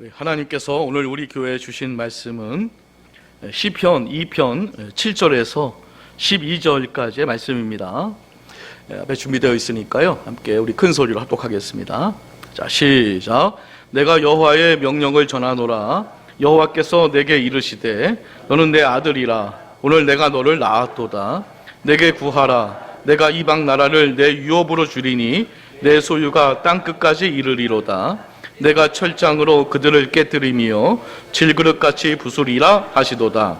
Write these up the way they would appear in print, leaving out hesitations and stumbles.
우리 하나님께서 오늘 우리 교회에 주신 말씀은 시편 2편 7절에서 12절까지의 말씀입니다. 앞에 준비되어 있으니까요, 함께 우리 큰 소리로 합독하겠습니다. 자, 시작. 내가 여호와의 명령을 전하노라. 여호와께서 내게 이르시되 너는 내 아들이라. 오늘 내가 너를 낳았도다. 내게 구하라. 내가 이방 나라를 내 유업으로 주리니 내 소유가 땅끝까지 이르리로다. 내가 철장으로 그들을 깨뜨리며 질그릇같이 부수리라 하시도다.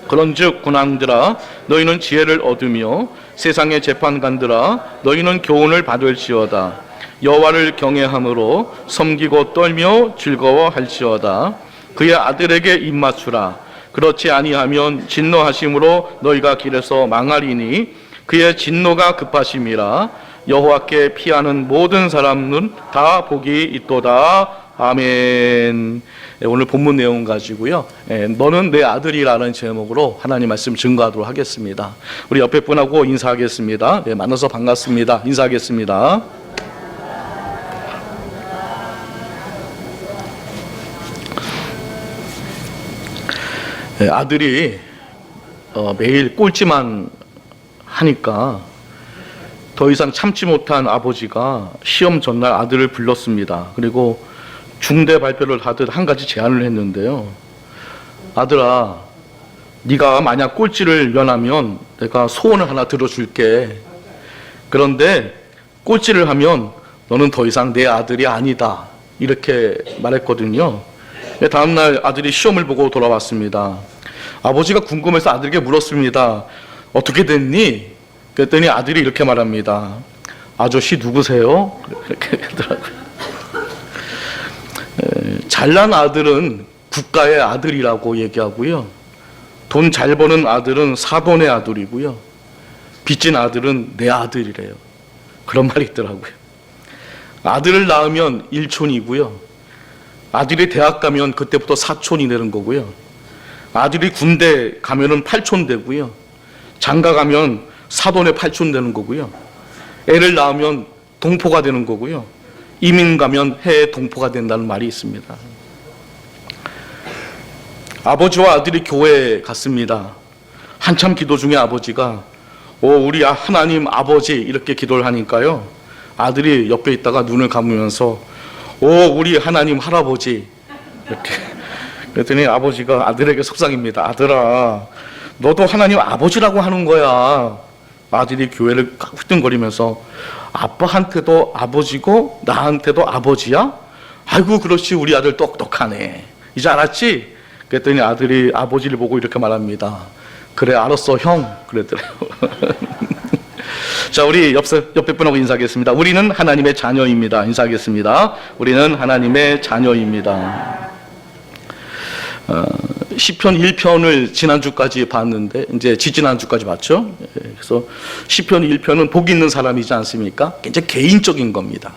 그런즉 군왕들아 너희는 지혜를 얻으며 세상의 재판관들아 너희는 교훈을 받을지어다. 여호와를 경외함으로 섬기고 떨며 즐거워할지어다. 그의 아들에게 입맞추라. 그렇지 아니하면 진노하심으로 너희가 길에서 망하리니 그의 진노가 급하심이라. 여호와께 피하는 모든 사람은 다 복이 있도다. 아멘. 오늘 본문 내용 가지고요, 너는 내 아들이라는 제목으로 하나님 말씀 증거하도록 하겠습니다. 우리 옆에 분하고 인사하겠습니다. 만나서 반갑습니다. 인사하겠습니다. 아들이 매일 꼴찌만 하니까 더 이상 참지 못한 아버지가 시험 전날 아들을 불렀습니다. 그리고 중대 발표를 하듯 한 가지 제안을 했는데요. 아들아, 네가 만약 꼴찌를 면하면 내가 소원을 하나 들어줄게. 그런데 꼴찌를 하면 너는 더 이상 내 아들이 아니다. 이렇게 말했거든요. 다음날 아들이 시험을 보고 돌아왔습니다. 아버지가 궁금해서 아들에게 물었습니다. 어떻게 됐니? 그랬더니 아들이 이렇게 말합니다. 아저씨 누구세요? 이렇게 하더라고요. 잘난 아들은 국가의 아들이라고 얘기하고요, 돈 잘 버는 아들은 사돈의 아들이고요, 빚진 아들은 내 아들이래요. 그런 말이 있더라고요. 아들을 낳으면 일촌이고요, 아들이 대학 가면 그때부터 사촌이 되는 거고요, 아들이 군대 가면은 팔촌 되고요, 장가 가면 사돈의 팔촌 되는 거고요, 애를 낳으면 동포가 되는 거고요, 이민 가면 해의 동포가 된다는 말이 있습니다. 아버지와 아들이 교회에 갔습니다. 한참 기도 중에 아버지가 우리 하나님 아버지 이렇게 기도를 하니까요, 아들이 옆에 있다가 눈을 감으면서 우리 하나님 할아버지 이렇게. 그랬더니 아버지가 아들에게 속삭입니다. 아들아, 너도 하나님 아버지라고 하는 거야. 아들이 교회를 휘둥거리면서 아빠한테도 아버지고 나한테도 아버지야? 아이고 그렇지, 우리 아들 똑똑하네. 이제 알았지? 그랬더니 아들이 아버지를 보고 이렇게 말합니다. 그래 알았어 형. 그랬더래요. 자, 우리 옆에 분하고 인사하겠습니다. 우리는 하나님의 자녀입니다. 인사하겠습니다. 우리는 하나님의 자녀입니다. 시편 1편을 지난주까지 봤는데 이제 지지난주까지 봤죠. 그래서 시편 1편은 복 있는 사람이지 않습니까? 굉장히 개인적인 겁니다.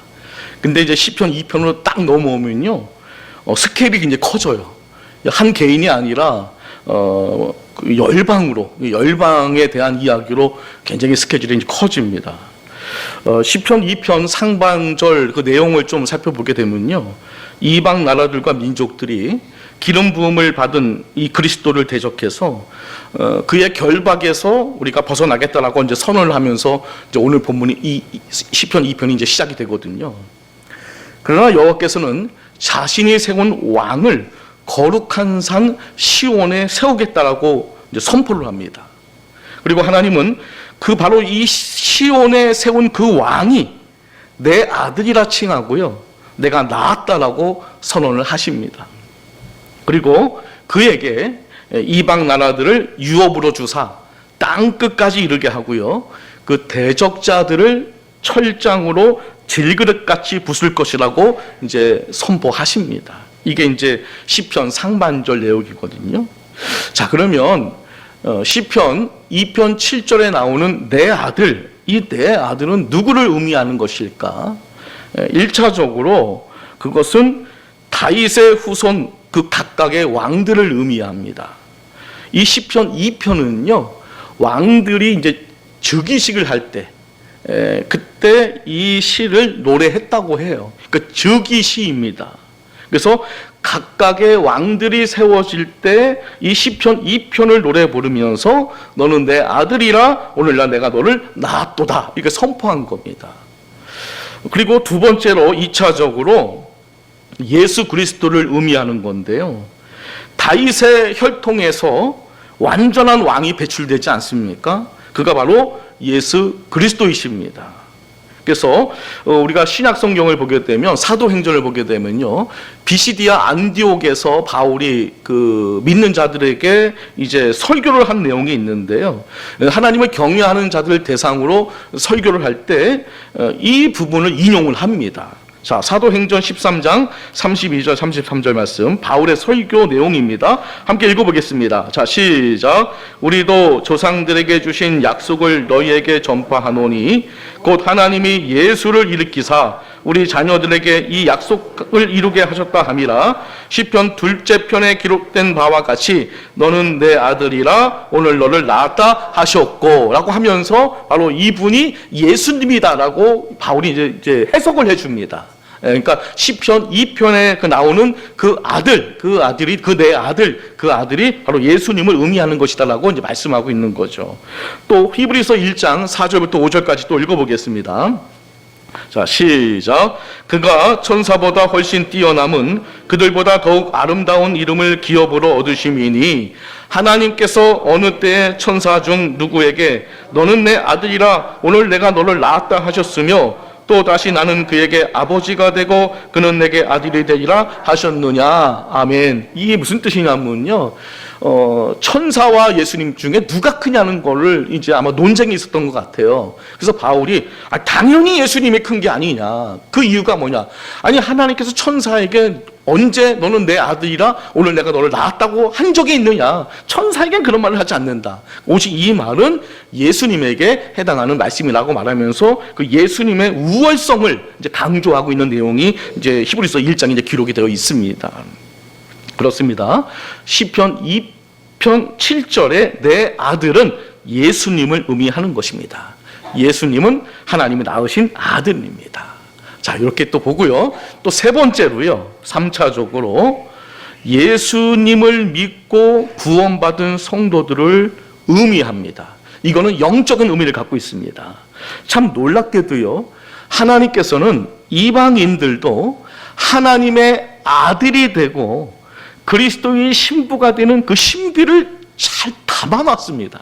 근데 이제 시편 2편으로 딱 넘어오면요, 스케일이 굉장히 커져요. 한 개인이 아니라 열방에 대한 이야기로 굉장히 스케줄이 커집니다. 시편 2편 상반절 그 내용을 좀 살펴보게 되면요, 이방 나라들과 민족들이 기름 부음을 받은 이 그리스도를 대적해서 그의 결박에서 우리가 벗어나겠다라고 이제 선언을 하면서 이제 오늘 본문이 이 시편 2편이 이제 시작이 되거든요. 그러나 여호와께서는 자신이 세운 왕을 거룩한 산 시온에 세우겠다라고 이제 선포를 합니다. 그리고 하나님은 바로 이 시온에 세운 그 왕이 내 아들이라 칭하고요, 내가 낳았다라고 선언을 하십니다. 그리고 그에게 이방 나라들을 유업으로 주사 땅 끝까지 이르게 하고요, 그 대적자들을 철장으로 질그릇같이 부술 것이라고 이제 선포하십니다. 이게 이제 시편 상반절 내용이거든요. 자, 그러면 시편 2편 7절에 나오는 내 아들, 이 내 아들은 누구를 의미하는 것일까? 1차적으로 그것은 다윗의 후손 그 각각의 왕들을 의미합니다. 이 시편 2편은요, 왕들이 이제 즉위식을 할 때 그때 이 시를 노래했다고 해요. 그 즉위시입니다. 그래서 각각의 왕들이 세워질 때 이 시편 2편을 노래 부르면서 너는 내 아들이라 오늘날 내가 너를 낳았도다 이렇게 선포한 겁니다. 그리고 두 번째로 2차적으로 예수 그리스도를 의미하는 건데요. 다윗의 혈통에서 완전한 왕이 배출되지 않습니까? 그가 바로 예수 그리스도이십니다. 그래서 우리가 신약 성경을 보게 되면 사도행전을 보게 되면요, 비시디아 안디옥에서 바울이 그 믿는 자들에게 이제 설교를 한 내용이 있는데요. 하나님을 경외하는 자들 대상으로 설교를 할 때 이 부분을 인용을 합니다. 자, 사도행전 13장 32절 33절 말씀, 바울의 설교 내용입니다. 함께 읽어보겠습니다. 자, 시작. 우리도 조상들에게 주신 약속을 너희에게 전파하노니 곧 하나님이 예수를 일으키사 우리 자녀들에게 이 약속을 이루게 하셨다 함이라. 시편 둘째 편에 기록된 바와 같이 너는 내 아들이라 오늘 너를 낳았다 하셨고 라고 하면서 바로 이분이 예수님이다라고 바울이 이제 해석을 해줍니다. 그러니까 시편 2편에 나오는 그 아들이 바로 예수님을 의미하는 것이다라고 이제 말씀하고 있는 거죠. 또 히브리서 1장 4절부터 5절까지 또 읽어보겠습니다. 자, 시작. 그가 천사보다 훨씬 뛰어남은 그들보다 더욱 아름다운 이름을 기업으로 얻으심이니 하나님께서 어느 때에 천사 중 누구에게 너는 내 아들이라 오늘 내가 너를 낳았다 하셨으며 또 다시 나는 그에게 아버지가 되고 그는 내게 아들이 되리라 하셨느냐. 아멘. 이게 무슨 뜻이냐면요, 천사와 예수님 중에 누가 크냐는 거를 이제 아마 논쟁이 있었던 것 같아요. 그래서 바울이 당연히 예수님이 큰 게 아니냐. 그 이유가 뭐냐? 아니, 하나님께서 천사에게 언제 너는 내 아들이라 오늘 내가 너를 낳았다고 한 적이 있느냐? 천사에겐 그런 말을 하지 않는다. 오직 이 말은 예수님에게 해당하는 말씀이라고 말하면서 그 예수님의 우월성을 이제 강조하고 있는 내용이 이제 히브리서 1장에 이제 기록이 되어 있습니다. 그렇습니다. 시편 2편 7절에 내 아들은 예수님을 의미하는 것입니다. 예수님은 하나님이 낳으신 아들입니다. 자, 이렇게 또 보고요. 또 세 번째로요, 3차적으로 예수님을 믿고 구원받은 성도들을 의미합니다. 이거는 영적인 의미를 갖고 있습니다. 참 놀랍게도요, 하나님께서는 이방인들도 하나님의 아들이 되고 그리스도의 신부가 되는 그 신비를 잘 담아놨습니다.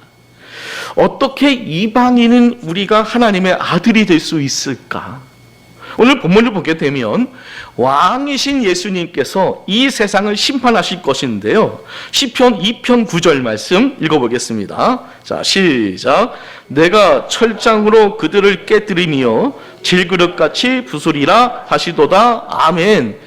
어떻게 이방인은 우리가 하나님의 아들이 될 수 있을까? 오늘 본문을 보게 되면 왕이신 예수님께서 이 세상을 심판하실 것인데요. 시편 2편 9절 말씀 읽어보겠습니다. 자, 시작. 내가 철장으로 그들을 깨뜨리며 질그릇같이 부수리라 하시도다. 아멘.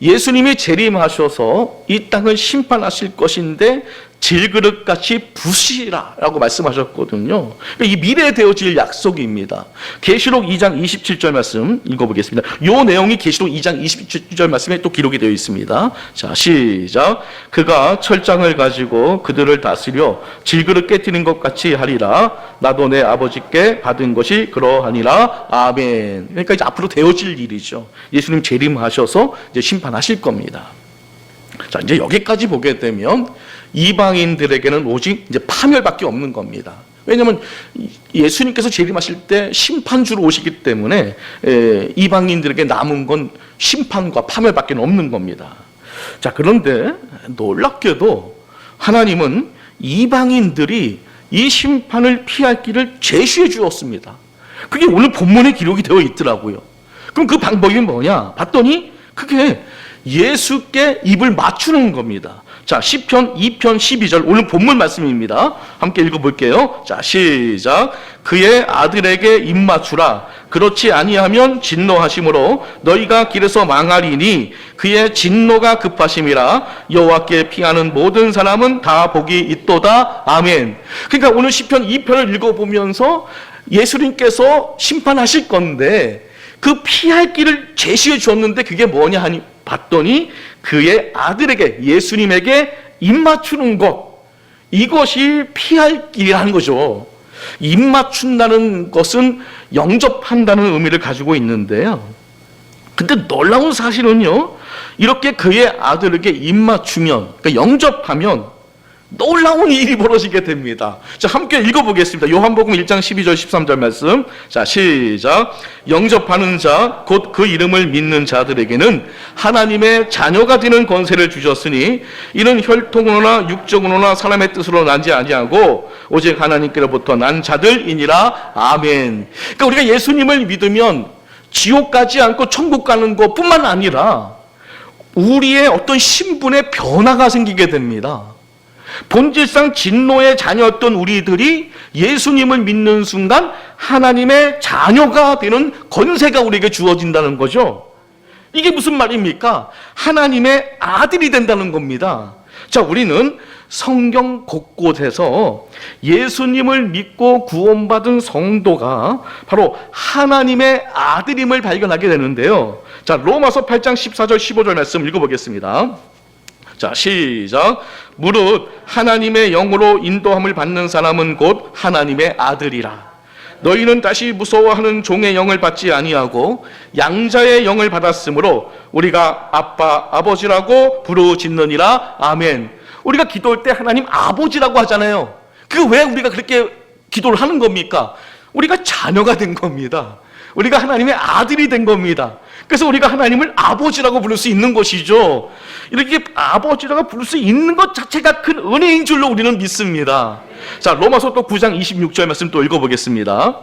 예수님이 재림하셔서 이 땅을 심판하실 것인데 질그릇같이 부시라라고 말씀하셨거든요. 이 미래에 되어질 약속입니다. 계시록 2장 27절 말씀 읽어보겠습니다. 이 내용이 계시록 2장 27절 말씀에 또 기록이 되어 있습니다. 자, 시작. 그가 철장을 가지고 그들을 다스려 질그릇 깨뜨린 것 같이 하리라. 나도 내 아버지께 받은 것이 그러하니라. 아멘. 그러니까 이제 앞으로 되어질 일이죠. 예수님 재림하셔서 이제 심판하실 겁니다. 자, 이제 여기까지 보게 되면 이방인들에게는 오직 이제 파멸밖에 없는 겁니다. 왜냐하면 예수님께서 재림하실 때 심판주로 오시기 때문에 이방인들에게 남은 건 심판과 파멸밖에 없는 겁니다. 자, 그런데 놀랍게도 하나님은 이방인들이 이 심판을 피할 길을 제시해 주었습니다. 그게 오늘 본문에 기록이 되어 있더라고요. 그럼 그 방법이 뭐냐? 봤더니 그게 예수께 입을 맞추는 겁니다. 자, 시편 2편 12절 오늘 본문 말씀입니다. 함께 읽어볼게요. 자, 시작. 그의 아들에게 입 맞추라. 그렇지 아니하면 진노하심으로 너희가 길에서 망하리니 그의 진노가 급하심이라. 여호와께 피하는 모든 사람은 다 복이 있도다. 아멘. 그러니까 오늘 시편 2편을 읽어보면서 예수님께서 심판하실 건데 그 피할 길을 제시해 주었는데 그게 뭐냐 하니 봤더니 그의 아들에게, 예수님에게 입 맞추는 것, 이것이 피할 길이라는 거죠. 입 맞춘다는 것은 영접한다는 의미를 가지고 있는데요. 근데 놀라운 사실은요, 이렇게 그의 아들에게 입맞추면, 그러니까 영접하면 놀라운 일이 벌어지게 됩니다. 자, 함께 읽어보겠습니다. 요한복음 1장 12절 13절 말씀. 자, 시작. 영접하는 자, 곧 그 이름을 믿는 자들에게는 하나님의 자녀가 되는 권세를 주셨으니 이는 혈통으로나 육적으로나 사람의 뜻으로 나지 아니하고 오직 하나님께로부터 난 자들이니라. 아멘. 그러니까 우리가 예수님을 믿으면 지옥 가지 않고 천국 가는 것뿐만 아니라 우리의 어떤 신분의 변화가 생기게 됩니다. 본질상 진노의 자녀였던 우리들이 예수님을 믿는 순간 하나님의 자녀가 되는 권세가 우리에게 주어진다는 거죠. 이게 무슨 말입니까? 하나님의 아들이 된다는 겁니다. 자, 우리는 성경 곳곳에서 예수님을 믿고 구원받은 성도가 바로 하나님의 아들임을 발견하게 되는데요. 자, 로마서 8장 14절 15절 말씀 읽어보겠습니다. 자, 시작. 무릇 하나님의 영으로 인도함을 받는 사람은 곧 하나님의 아들이라. 너희는 다시 무서워하는 종의 영을 받지 아니하고 양자의 영을 받았으므로 우리가 아빠 아버지라고 부르짖느니라. 아멘. 우리가 기도할 때 하나님 아버지라고 하잖아요. 그 왜 우리가 그렇게 기도를 하는 겁니까? 우리가 자녀가 된 겁니다. 우리가 하나님의 아들이 된 겁니다. 그래서 우리가 하나님을 아버지라고 부를 수 있는 것이죠. 이렇게 아버지라고 부를 수 있는 것 자체가 큰 은혜인 줄로 우리는 믿습니다. 자, 로마서 또 9장 26절 말씀 또 읽어보겠습니다.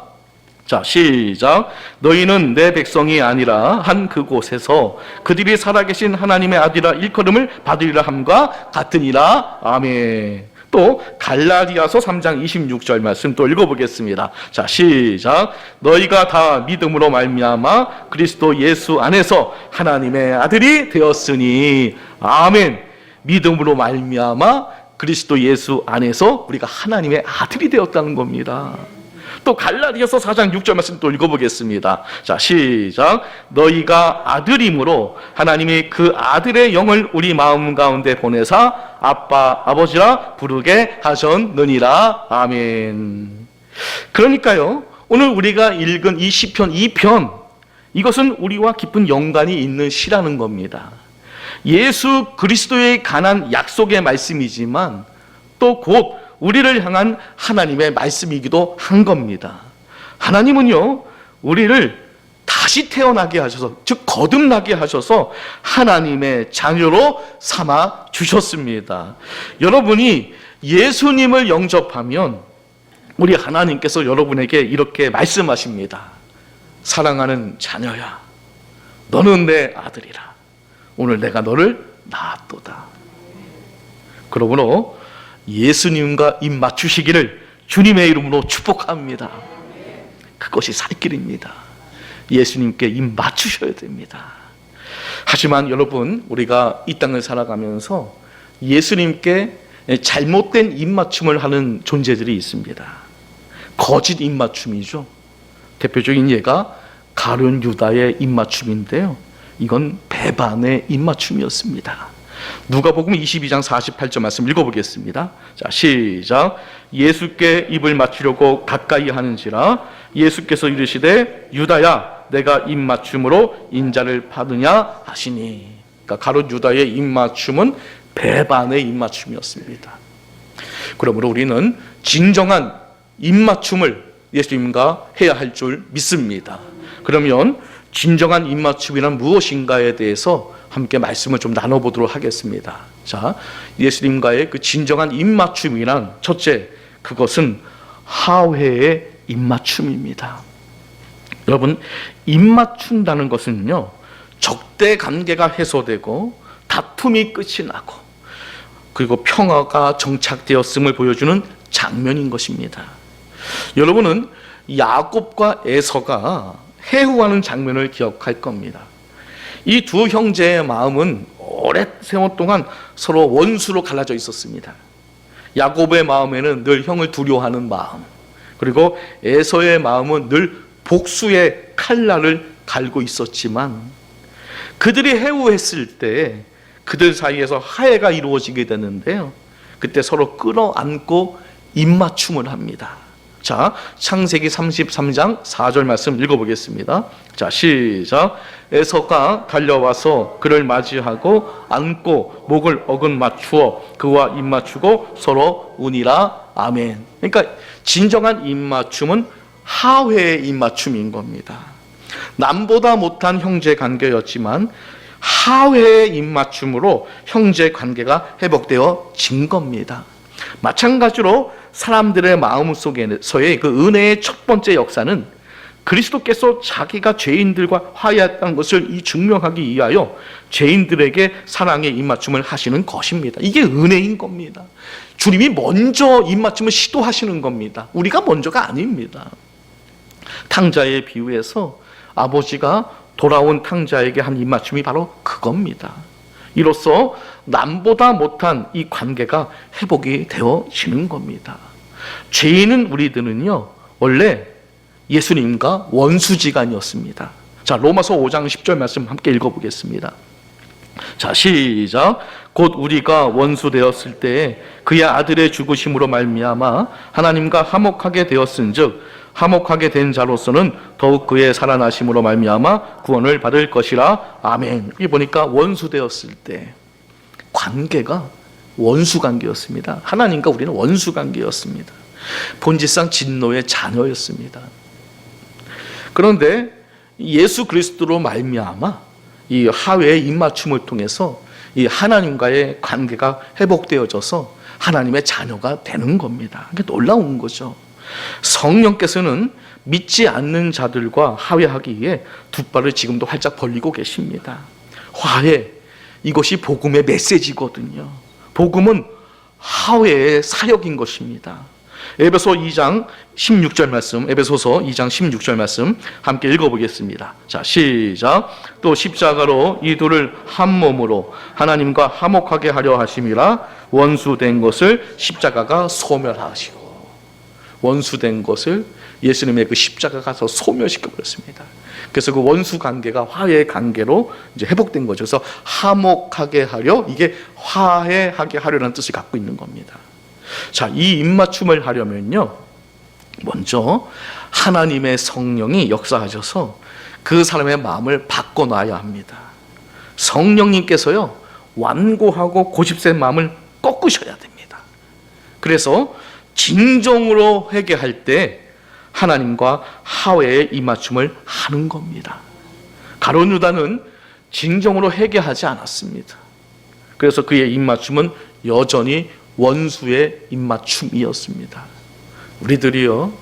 자, 시작. 너희는 내 백성이 아니라 한 그곳에서 그들이 살아계신 하나님의 아들이라 일컬음을 받으리라 함과 같으니라. 아멘. 또 갈라디아서 3장 26절 말씀 또 읽어보겠습니다. 자, 시작. 너희가 다 믿음으로 말미암아 그리스도 예수 안에서 하나님의 아들이 되었으니. 아멘. 믿음으로 말미암아 그리스도 예수 안에서 우리가 하나님의 아들이 되었다는 겁니다. 또 갈라디아서 4장 6절 말씀 또 읽어보겠습니다. 자, 시작. 너희가 아들이므로 하나님이 그 아들의 영을 우리 마음 가운데 보내사 아빠 아버지라 부르게 하셨느니라. 아멘. 그러니까요, 오늘 우리가 읽은 이 시편 2편, 이것은 우리와 깊은 연관이 있는 시라는 겁니다. 예수 그리스도에 관한 약속의 말씀이지만 또 곧 우리를 향한 하나님의 말씀이기도 한 겁니다. 하나님은요, 우리를 다시 태어나게 하셔서, 즉 거듭나게 하셔서 하나님의 자녀로 삼아 주셨습니다. 여러분이 예수님을 영접하면 우리 하나님께서 여러분에게 이렇게 말씀하십니다. 사랑하는 자녀야, 너는 내 아들이라. 오늘 내가 너를 낳았도다. 그러므로 예수님과 입 맞추시기를 주님의 이름으로 축복합니다. 그것이 살 길입니다. 예수님께 입 맞추셔야 됩니다. 하지만 여러분, 우리가 이 땅을 살아가면서 예수님께 잘못된 입맞춤을 하는 존재들이 있습니다. 거짓 입맞춤이죠. 대표적인 예가 가룟 유다의 입맞춤인데요, 이건 배반의 입맞춤이었습니다. 누가복음 22장 48절 말씀 읽어보겠습니다. 자, 시작. 예수께 입을 맞추려고 가까이 하는지라 예수께서 이르시되 유다야, 내가 입맞춤으로 인자를 받으냐 하시니. 그러니까 가룟 유다의 입맞춤은 배반의 입맞춤이었습니다. 그러므로 우리는 진정한 입맞춤을 예수님과 해야 할 줄 믿습니다. 그러면 진정한 입맞춤이란 무엇인가에 대해서 함께 말씀을 좀 나눠보도록 하겠습니다. 자, 예수님과의 그 진정한 입맞춤이란 첫째, 그것은 하회의 입맞춤입니다. 여러분, 입맞춘다는 것은요, 적대 관계가 해소되고 다툼이 끝이 나고 그리고 평화가 정착되었음을 보여주는 장면인 것입니다. 여러분은 야곱과 에서가 해후하는 장면을 기억할 겁니다. 이 두 형제의 마음은 오랫세월 동안 서로 원수로 갈라져 있었습니다. 야곱의 마음에는 늘 형을 두려워하는 마음, 그리고 에서의 마음은 늘 복수의 칼날을 갈고 있었지만 그들이 해후했을 때 그들 사이에서 화해가 이루어지게 되는데요, 그때 서로 끌어안고 입맞춤을 합니다. 자, 창세기 33장 4절 말씀 읽어보겠습니다. 자, 시작. 에서가 달려와서 그를 맞이하고 안고 목을 어긋 맞추어 그와 입맞추고 서로 우니라. 아멘. 그러니까 진정한 입맞춤은 하회의 입맞춤인 겁니다. 남보다 못한 형제 관계였지만 하회의 입맞춤으로 형제 관계가 회복되어진 겁니다. 마찬가지로 사람들의 마음 속에서의 그 은혜의 첫 번째 역사는 그리스도께서 자기가 죄인들과 화해했다는 것을 증명하기 위하여 죄인들에게 사랑의 입맞춤을 하시는 것입니다. 이게 은혜인 겁니다. 주님이 먼저 입맞춤을 시도하시는 겁니다. 우리가 먼저가 아닙니다. 탕자의 비유에서 아버지가 돌아온 탕자에게 한 입맞춤이 바로 그겁니다. 이로써 남보다 못한 이 관계가 회복이 되어지는 겁니다. 죄인은 우리들은요, 원래 예수님과 원수지간이었습니다. 자, 로마서 5장 10절 말씀 함께 읽어보겠습니다. 자, 시작. 곧 우리가 원수 되었을 때에 그의 아들의 죽으심으로 말미암아 하나님과 화목하게 되었은즉 화목하게 된 자로서는 더욱 그의 살아나심으로 말미암아 구원을 받을 것이라. 아멘. 이 보니까 원수 되었을 때 관계가 원수 관계였습니다. 하나님과 우리는 원수 관계였습니다. 본질상 진노의 자녀였습니다. 그런데 예수 그리스도로 말미암아 이 하회의 입맞춤을 통해서 이 하나님과의 관계가 회복되어져서 하나님의 자녀가 되는 겁니다. 이게 놀라운 거죠. 성령께서는 믿지 않는 자들과 화해하기 위해 두 발을 지금도 활짝 벌리고 계십니다. 화해, 이것이 복음의 메시지거든요. 복음은 화해의 사역인 것입니다. 에베소 2장 16절 말씀, 에베소서 2장 16절 말씀 함께 읽어보겠습니다. 자, 시작. 또 십자가로 이 둘을 한 몸으로 하나님과 화목하게 하려 하심이라. 원수된 것을 십자가가 소멸하시고, 원수된 것을 예수님의 그 십자가가 가서 소멸시켜 버렸습니다. 그래서 그 원수 관계가 화해의 관계로 이제 회복된 거죠. 그래서 화목하게 하려, 이게 화해하게 하려는 뜻을 갖고 있는 겁니다. 자, 이 입맞춤을 하려면요, 먼저 하나님의 성령이 역사하셔서 그 사람의 마음을 바꿔놔야 합니다. 성령님께서요, 완고하고 고집센 마음을 꺾으셔야 됩니다. 그래서 진정으로 회개할 때 하나님과 화해의 입맞춤을 하는 겁니다. 가룟 유다는 진정으로 회개하지 않았습니다. 그래서 그의 입맞춤은 여전히 원수의 입맞춤이었습니다. 우리들이요,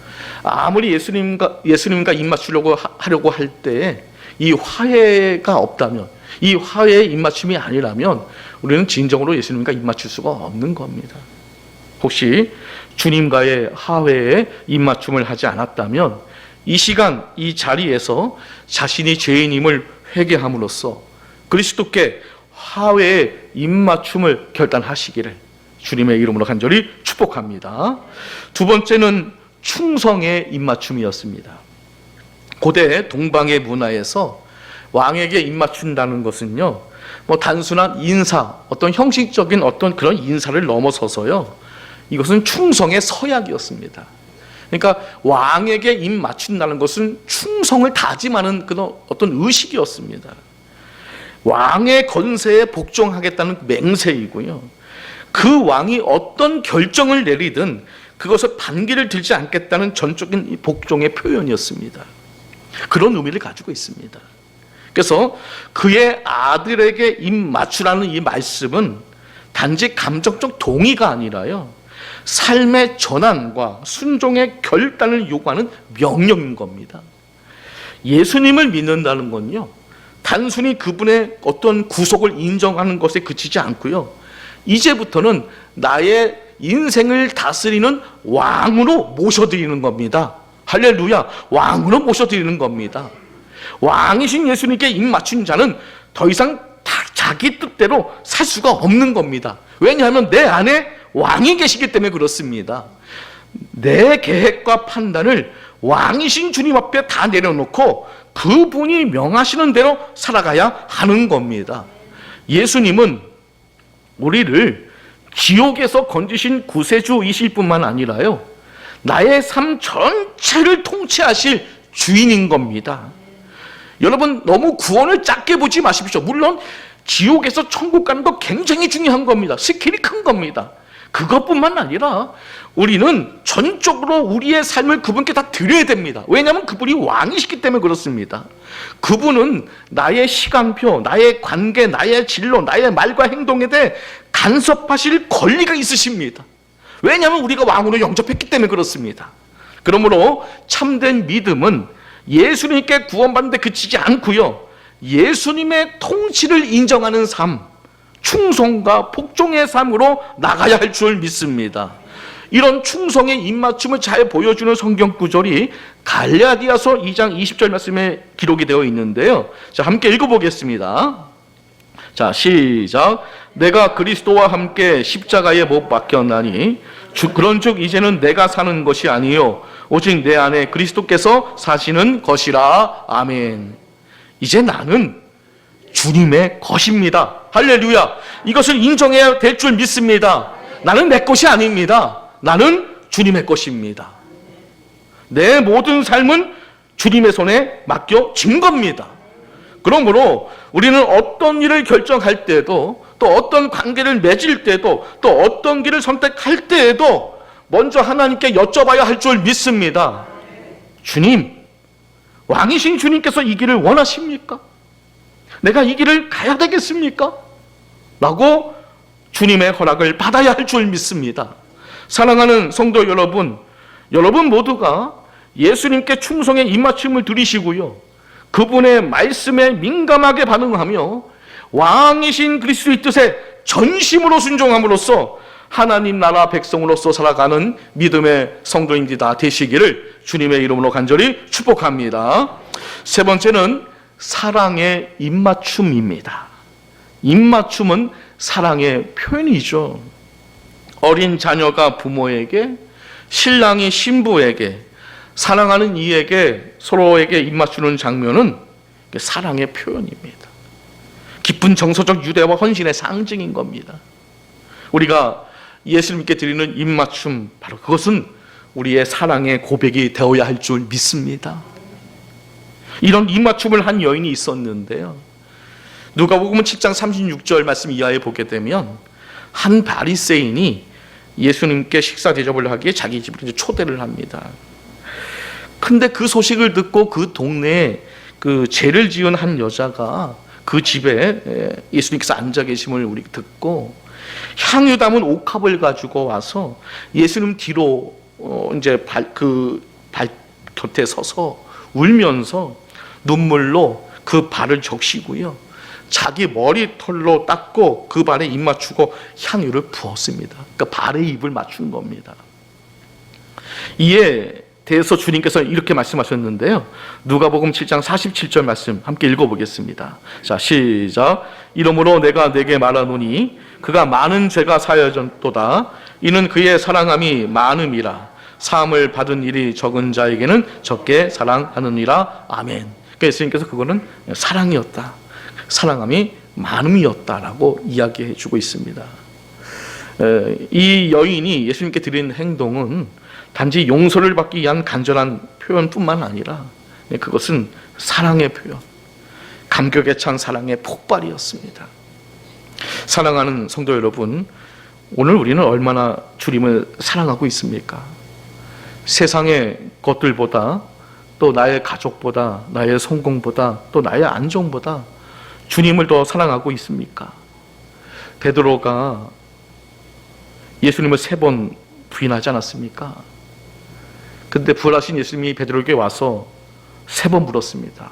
아무리 예수님과 입맞추려고 하려고 할 때 이 화해가 없다면, 이 화해의 입맞춤이 아니라면 우리는 진정으로 예수님과 입맞출 수가 없는 겁니다. 혹시 주님과의 화해에 입맞춤을 하지 않았다면 이 시간 이 자리에서 자신이 죄인임을 회개함으로써 그리스도께 화해의 입맞춤을 결단하시기를 주님의 이름으로 간절히 축복합니다. 두 번째는 충성의 입맞춤이었습니다. 고대 동방의 문화에서 왕에게 입맞춘다는 것은요, 단순한 인사, 어떤 형식적인 어떤 그런 인사를 넘어서서요, 이것은 충성의 서약이었습니다. 그러니까 왕에게 입 맞춘다는 것은 충성을 다짐하는 그런 어떤 의식이었습니다. 왕의 건세에 복종하겠다는 맹세이고요, 그 왕이 어떤 결정을 내리든 그것을 반기를 들지 않겠다는 전적인 복종의 표현이었습니다. 그런 의미를 가지고 있습니다. 그래서 그의 아들에게 입 맞추라는 이 말씀은 단지 감정적 동의가 아니라요, 삶의 전환과 순종의 결단을 요구하는 명령인 겁니다. 예수님을 믿는다는 건요, 단순히 그분의 어떤 구속을 인정하는 것에 그치지 않고요, 이제부터는 나의 인생을 다스리는 왕으로 모셔드리는 겁니다. 할렐루야. 왕으로 모셔드리는 겁니다. 왕이신 예수님께 입 맞춘 자는 더 이상 자기 뜻대로 살 수가 없는 겁니다. 왜냐하면 내 안에 왕이 계시기 때문에 그렇습니다. 내 계획과 판단을 왕이신 주님 앞에 다 내려놓고 그분이 명하시는 대로 살아가야 하는 겁니다. 예수님은 우리를 지옥에서 건지신 구세주이실 뿐만 아니라요, 나의 삶 전체를 통치하실 주인인 겁니다. 여러분, 너무 구원을 작게 보지 마십시오. 물론 지옥에서 천국 가는 거 굉장히 중요한 겁니다. 스케일이 큰 겁니다. 그것뿐만 아니라 우리는 전적으로 우리의 삶을 그분께 다 드려야 됩니다. 왜냐하면 그분이 왕이시기 때문에 그렇습니다. 그분은 나의 시간표, 나의 관계, 나의 진로, 나의 말과 행동에 대해 간섭하실 권리가 있으십니다. 왜냐하면 우리가 왕으로 영접했기 때문에 그렇습니다. 그러므로 참된 믿음은 예수님께 구원받는 데 그치지 않고요, 예수님의 통치를 인정하는 삶, 충성과 복종의 삶으로 나가야 할 줄 믿습니다. 이런 충성의 입맞춤을 잘 보여주는 성경 구절이 갈라디아서 2장 20절 말씀에 기록이 되어 있는데요. 자, 함께 읽어보겠습니다. 자, 시작. 내가 그리스도와 함께 십자가에 못 박혔나니 그런즉 이제는 내가 사는 것이 아니요 오직 내 안에 그리스도께서 사시는 것이라. 아멘. 이제 나는 주님의 것입니다. 할렐루야. 이것을 인정해야 될 줄 믿습니다. 나는 내 것이 아닙니다. 나는 주님의 것입니다. 내 모든 삶은 주님의 손에 맡겨진 겁니다. 그러므로 우리는 어떤 일을 결정할 때에도, 또 어떤 관계를 맺을 때에도, 또 어떤 길을 선택할 때에도 먼저 하나님께 여쭤봐야 할 줄 믿습니다. 주님, 왕이신 주님께서 이 길을 원하십니까? 내가 이 길을 가야 되겠습니까? 라고 주님의 허락을 받아야 할 줄 믿습니다. 사랑하는 성도 여러분, 여러분 모두가 예수님께 충성의 입맞춤을 드리시고요, 그분의 말씀에 민감하게 반응하며 왕이신 그리스도의 뜻에 전심으로 순종함으로써 하나님 나라 백성으로서 살아가는 믿음의 성도인들이 다 되시기를 주님의 이름으로 간절히 축복합니다. 세 번째는 사랑의 입맞춤입니다. 입맞춤은 사랑의 표현이죠. 어린 자녀가 부모에게, 신랑이 신부에게, 사랑하는 이에게 서로에게 입맞추는 장면은 사랑의 표현입니다. 깊은 정서적 유대와 헌신의 상징인 겁니다. 우리가 예수님께 드리는 입맞춤, 바로 그것은 우리의 사랑의 고백이 되어야 할 줄 믿습니다. 이런 입맞춤을 한 여인이 있었는데요, 누가복음 7장 36절 말씀 이하에 보게 되면 한 바리새인이 예수님께 식사 대접을 하기에 자기 집으로 초대를 합니다. 근데 그 소식을 듣고 그 동네에 그 죄를 지은 한 여자가 그 집에 예수님께서 앉아 계심을 우리 듣고 향유 담은 옥합을 가지고 와서 예수님 뒤로 이제 발 곁에 서서 울면서 눈물로 그 발을 적시고요, 자기 머리털로 닦고 그 발에 입 맞추고 향유를 부었습니다. 그러니까 발에 입을 맞춘 겁니다. 이에 대해서 주님께서 이렇게 말씀하셨는데요, 누가복음 7장 47절 말씀 함께 읽어보겠습니다. 자, 시작. 이러므로 내가 네게 말하노니 그가 많은 죄가 사하였도다. 이는 그의 사랑함이 많음이라. 사함을 받은 일이 적은 자에게는 적게 사랑하느니라. 아멘. 그러니까 예수님께서 그거는 사랑이었다, 사랑함이 많음이었다라고 이야기해 주고 있습니다. 이 여인이 예수님께 드린 행동은 단지 용서를 받기 위한 간절한 표현뿐만 아니라 그것은 사랑의 표현, 감격에 찬 사랑의 폭발이었습니다. 사랑하는 성도 여러분, 오늘 우리는 얼마나 주님을 사랑하고 있습니까? 세상의 것들보다, 또 나의 가족보다, 나의 성공보다, 또 나의 안정보다 주님을 더 사랑하고 있습니까? 베드로가 예수님을 3번 부인하지 않았습니까? 근데 부활하신 예수님이 베드로에게 와서 3번 물었습니다.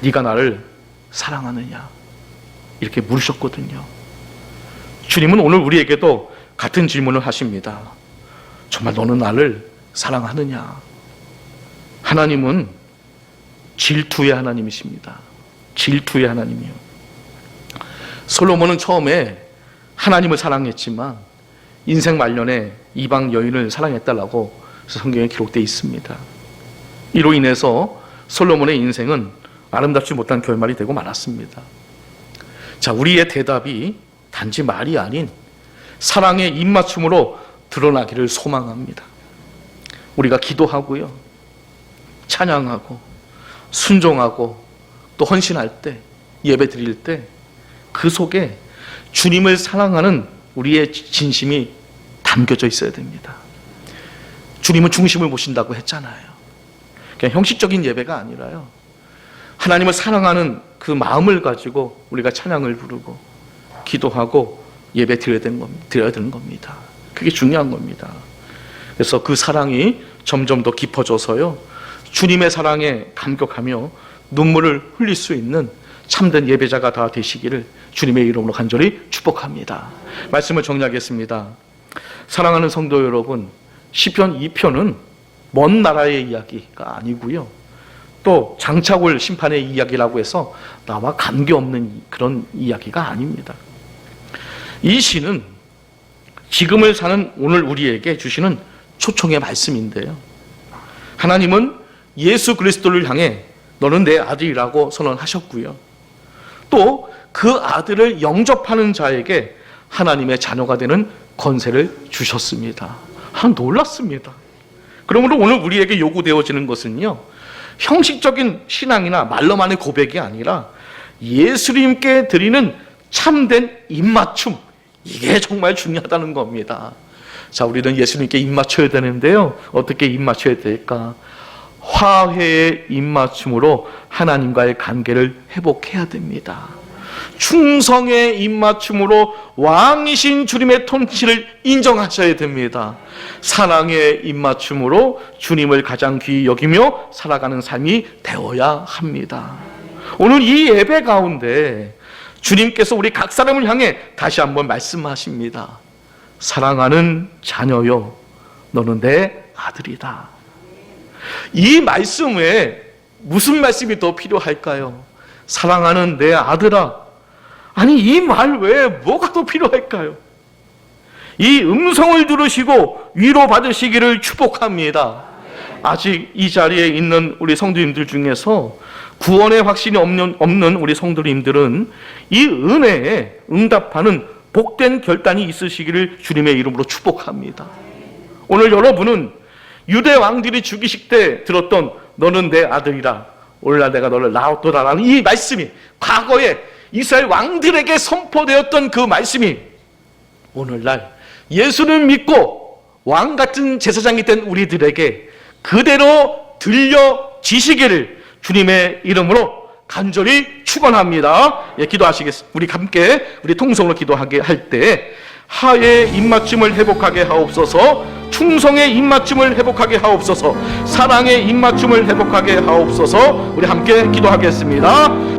네가 나를 사랑하느냐? 이렇게 물으셨거든요. 주님은 오늘 우리에게도 같은 질문을 하십니다. 정말 너는 나를 사랑하느냐? 하나님은 질투의 하나님이십니다. 질투의 하나님이요. 솔로몬은 처음에 하나님을 사랑했지만 인생 말년에 이방 여인을 사랑했다라고 성경에 기록되어 있습니다. 이로 인해서 솔로몬의 인생은 아름답지 못한 결말이 되고 말았습니다. 자, 우리의 대답이 단지 말이 아닌 사랑의 입맞춤으로 드러나기를 소망합니다. 우리가 기도하고요, 찬양하고 순종하고 또 헌신할 때, 예배 드릴 때 그 속에 주님을 사랑하는 우리의 진심이 담겨져 있어야 됩니다. 주님은 중심을 모신다고 했잖아요. 그냥 형식적인 예배가 아니라요, 하나님을 사랑하는 그 마음을 가지고 우리가 찬양을 부르고 기도하고 예배 드려야 되는 겁니다. 그게 중요한 겁니다. 그래서 그 사랑이 점점 더 깊어져서요, 주님의 사랑에 감격하며 눈물을 흘릴 수 있는 참된 예배자가 다 되시기를 주님의 이름으로 간절히 축복합니다. 말씀을 정리하겠습니다. 사랑하는 성도 여러분, 시편 2편은 먼 나라의 이야기가 아니고요, 또 장차 올 심판의 이야기라고 해서 나와 관계없는 그런 이야기가 아닙니다. 이 시는 지금을 사는 오늘 우리에게 주시는 초청의 말씀인데요, 하나님은 예수 그리스도를 향해 너는 내 아들이라고 선언하셨고요, 또 그 아들을 영접하는 자에게 하나님의 자녀가 되는 권세를 주셨습니다. 놀랐습니다. 그러므로 오늘 우리에게 요구되어지는 것은요, 형식적인 신앙이나 말로만의 고백이 아니라 예수님께 드리는 참된 입맞춤, 이게 정말 중요하다는 겁니다. 자, 우리는 예수님께 입맞춰야 되는데요, 어떻게 입맞춰야 될까? 화해의 입맞춤으로 하나님과의 관계를 회복해야 됩니다. 충성의 입맞춤으로 왕이신 주님의 통치를 인정하셔야 됩니다. 사랑의 입맞춤으로 주님을 가장 귀히 여기며 살아가는 삶이 되어야 합니다. 오늘 이 예배 가운데 주님께서 우리 각 사람을 향해 다시 한번 말씀하십니다. 사랑하는 자녀여, 너는 내 아들이다. 이 말씀에 무슨 말씀이 더 필요할까요? 사랑하는 내 아들아. 아니, 이 말 외에 뭐가 더 필요할까요? 이 음성을 들으시고 위로받으시기를 축복합니다. 아직 이 자리에 있는 우리 성도님들 중에서 구원의 확신이 없는 우리 성도님들은 이 은혜에 응답하는 복된 결단이 있으시기를 주님의 이름으로 축복합니다. 오늘 여러분은 유대 왕들이 죽이실 때 들었던 너는 내 아들이라, 오늘날 내가 너를 낳았도다라는 이 말씀이 과거에 이스라엘 왕들에게 선포되었던 그 말씀이 오늘날 예수를 믿고 왕 같은 제사장이 된 우리들에게 그대로 들려지시기를 주님의 이름으로 간절히 축원합니다. 예, 기도하시겠습니다. 우리 함께 우리 통성으로 기도하게 할 때 하의 입맞춤을 회복하게 하옵소서, 충성의 입맞춤을 회복하게 하옵소서, 사랑의 입맞춤을 회복하게 하옵소서. 우리 함께 기도하겠습니다.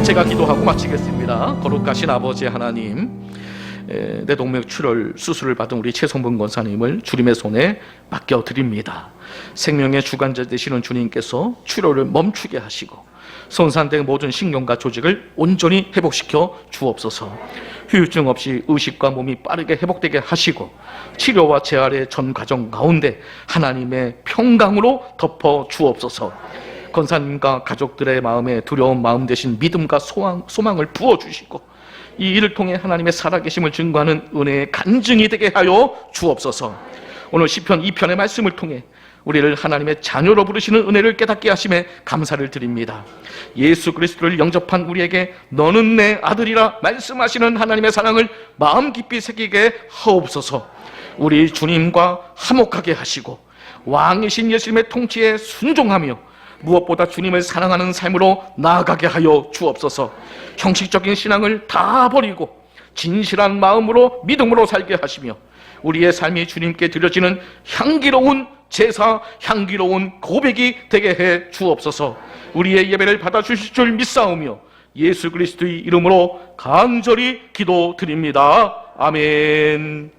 제가 기도하고 마치겠습니다. 거룩하신 아버지 하나님, 뇌동맥 출혈 수술을 받은 우리 최성분 권사님을 주님의 손에 맡겨드립니다. 생명의 주관자 되시는 주님께서 출혈을 멈추게 하시고 손상된 모든 신경과 조직을 온전히 회복시켜 주옵소서. 후유증 없이 의식과 몸이 빠르게 회복되게 하시고 치료와 재활의 전 과정 가운데 하나님의 평강으로 덮어 주옵소서. 권사님과 가족들의 마음에 두려운 마음 대신 믿음과 소망을 부어주시고 이 일을 통해 하나님의 살아계심을 증거하는 은혜의 간증이 되게 하여 주옵소서. 오늘 시편 2편의 말씀을 통해 우리를 하나님의 자녀로 부르시는 은혜를 깨닫게 하심에 감사를 드립니다. 예수 그리스도를 영접한 우리에게 너는 내 아들이라 말씀하시는 하나님의 사랑을 마음 깊이 새기게 하옵소서. 우리 주님과 화목하게 하시고 왕이신 예수님의 통치에 순종하며 무엇보다 주님을 사랑하는 삶으로 나아가게 하여 주옵소서. 형식적인 신앙을 다 버리고 진실한 마음으로 믿음으로 살게 하시며 우리의 삶이 주님께 드려지는 향기로운 제사 향기로운 고백이 되게 해 주옵소서. 우리의 예배를 받아주실 줄 믿사오며 예수 그리스도의 이름으로 간절히 기도드립니다. 아멘.